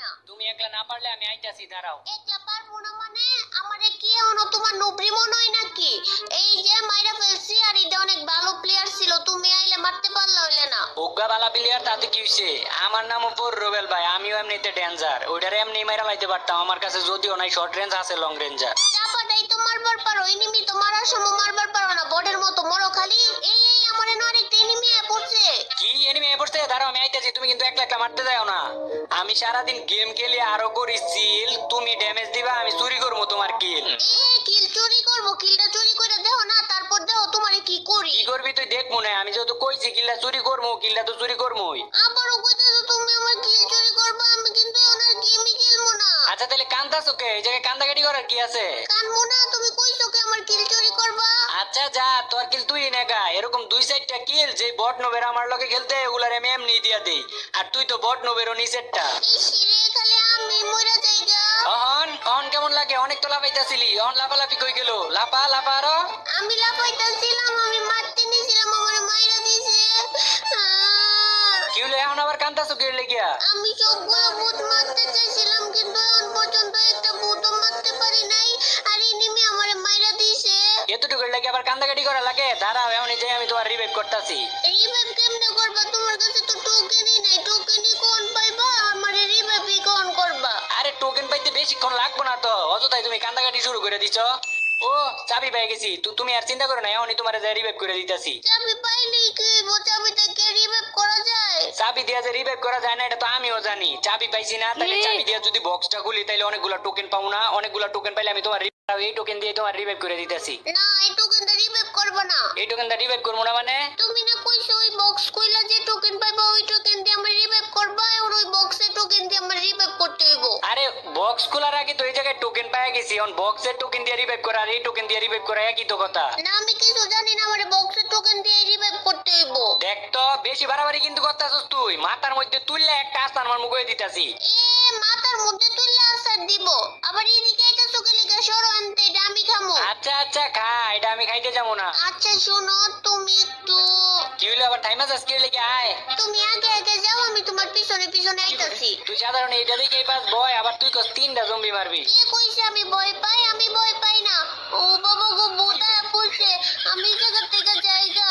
না। তুমি একলা না পারলে আমি আইতাছি, দাঁড়াও। একলা পারবো না মানে? আমারে কি এখনো তোমার নুবরি মনে হয় নাকি? এই যে মাইরা ফেলছি, আর এটা অনেক ভালো প্লেয়ার ছিল, তুমি আইলে মারতে পারলা হইলে না। বুগা বালা প্লেয়ার তাতে কি হইছে? আমার নামও পর রোবেল ভাই, আমিও এমনিতে ডেঞ্জার, ওইটারে এমনি মাইরা লাইতে পারতাম। আমার কাছে যদিও নাই শর্ট রেঞ্জ, আছে লং রেঞ্জার। চাপাটাই তো মারবার পারো, এনিমি তো মারার সময় মারবার পারো না, বটের মতো মরো খালি। এই আমারে না আরেকটা এনিমি পড়ছে। কি এনিমি পড়ছে? দাঁড়াও আমি আইতাছি, তুমি কিন্তু একলা একলা মারতে যাও না। আমি সারাদিন গেম খেলি, আরো করি চিল, তুমি ড্যামেজ দিবা, আমি চুরি করবো তোমার কিল। কিল চুরি করবো? কিলটা চুরি করে দেখো না, তারপর দেখো তোমারে কি করি। কি করবি তুই দেখ মনে, আমি যেহেতু কইছি কিলটা চুরি করবো, কিলটা তো চুরি করবোই। আবারও কইতেছো তুমি আমার কিল চুরি করবা, আমি কিন্তু ওনার গেমই খেলবো না। আচ্ছা তাহলে কান্দাছো কে? এই জায়গায় কান্দাকাটি করার কি আছে? কানবো না, তুমি কইছো কি আমার কিল চুরি করবা? আচ্ছা যা, তোর কিল তুই নেগা। এরকম দুই চারটা কিল যে বট নোবের আমার লগে খেলতে, ওগুলার আমি এমনি দিয়া দেই। আর তুই তো বট নোবেরও নিচেরটা। ইসিরে খালি আমি মইরা যাইগা। অহন অহন কেমন লাগে? অনেক তো লাফাইতাছিলি, অহন লাফালাফি কই গেল? লাফা লাফা আরো। আমি লাফাইতাছিলাম, আমি মারতে নিছিলাম, আমার মাইরা দিছে। কি হলো এখন আবার কান্দাছো কি লেগিয়া? আমি সবগুলো ভূত মারতে চাইছিলাম, কিন্তু এখন পর্যন্ত একটা ভূতও মারতে পারি নাই, আর এনিমি আমারে মাইরা দিছে। এতটুকু লাগে আবার কান্দাকাটি করা লাগে? দাঁড়াও এখন যে আমি তোমার রিভাইভ করতেছি। রিভাইভ কেমনে করবা? তোমার কাছে তো টোকেনই নাই, টোকেনই কোন পাইবা? আমারে রিভাইভই কোন করবা? আরে টোকেন পাইতে বেশিক্ষণ লাগবো না তো, অযথাই তুমি কান্দাকাটি শুরু করে দিছো। ও চাবি পেয়ে গেছি, তুমি আর চিন্তা করো না, এখনই তোমার রিভাইভ করে দিতেছি। চাবি পাইলেই কি হইব? চাবিটা কে রিভাইভ করা যায়? চাবি দিয়া যে রিভাইভ করা যায় না এটা তো আমিও জানি। চাবি পাইছি না, তাহলে চাবি দিয়া যদি বক্সটা খুলি তাহলে অনেকগুলো টোকেন পাবো না। অনেকগুলো টোকেন পাইলে আমি তোমার এই টোকেন দিয়ে তোমার রিভাইভ করে দিতেছি। না, এই টোকেনটা রিভাইভ করবা না। এই টোকেনটা রিভাইভ করবো না মানে? তুমি না কইছো ওই বক্স কইলা যে টোকেন পাইবা, ওই টোকেন দিয়ে আমরা রিভাইভ করবা, আর ওই বক্সের টোকেন দিয়ে আমরা রিভাইভ করতে হইব। আরে বক্স খোলার আগে তো এই জায়গায় টোকেন পাওয়া গেছি, এখন বক্সের টোকেন দিয়ে রিভাইভ করা আর এই টোকেন দিয়ে রিভাইভ করা একই তো কথা। না, আমি কিছু জানি না, আমারে বক্সের টোকেন দিয়ে রিভাইভ করতে হইব। দেখ তো বেশি বাড়াবাড়ি কিন্তু করতেছস তুই। মাথার মধ্যে তুললে একটা আস্তান আমার মুখে দিতাছি। মাথার মধ্যে তুললে আসার দিব, আবার এদিকে এটা চোখে লিখে সরো আনতে, এটা আমি খামো। আচ্ছা আচ্ছা খা, এটা আমি খাইতে যাবো না। আচ্ছা শোনো, তুমি একটু কি হইলো আবার? টাইম আছে আজকে লেগে আয়। তুমি আগে আগে যাও, আমি তোমার পিছনে পিছনে আইতাছি। তুই সাধারণ এইটা দেখেই পাস ভয়, আবার তুই কস তিনটা জম্বি মারবি। কে কইছে আমি ভয় পাই? আমি ভয় পাই না। ও বাবা গো, ভূত আয়া পড়ছে, আমি এই জায়গা থেকে যাইগা।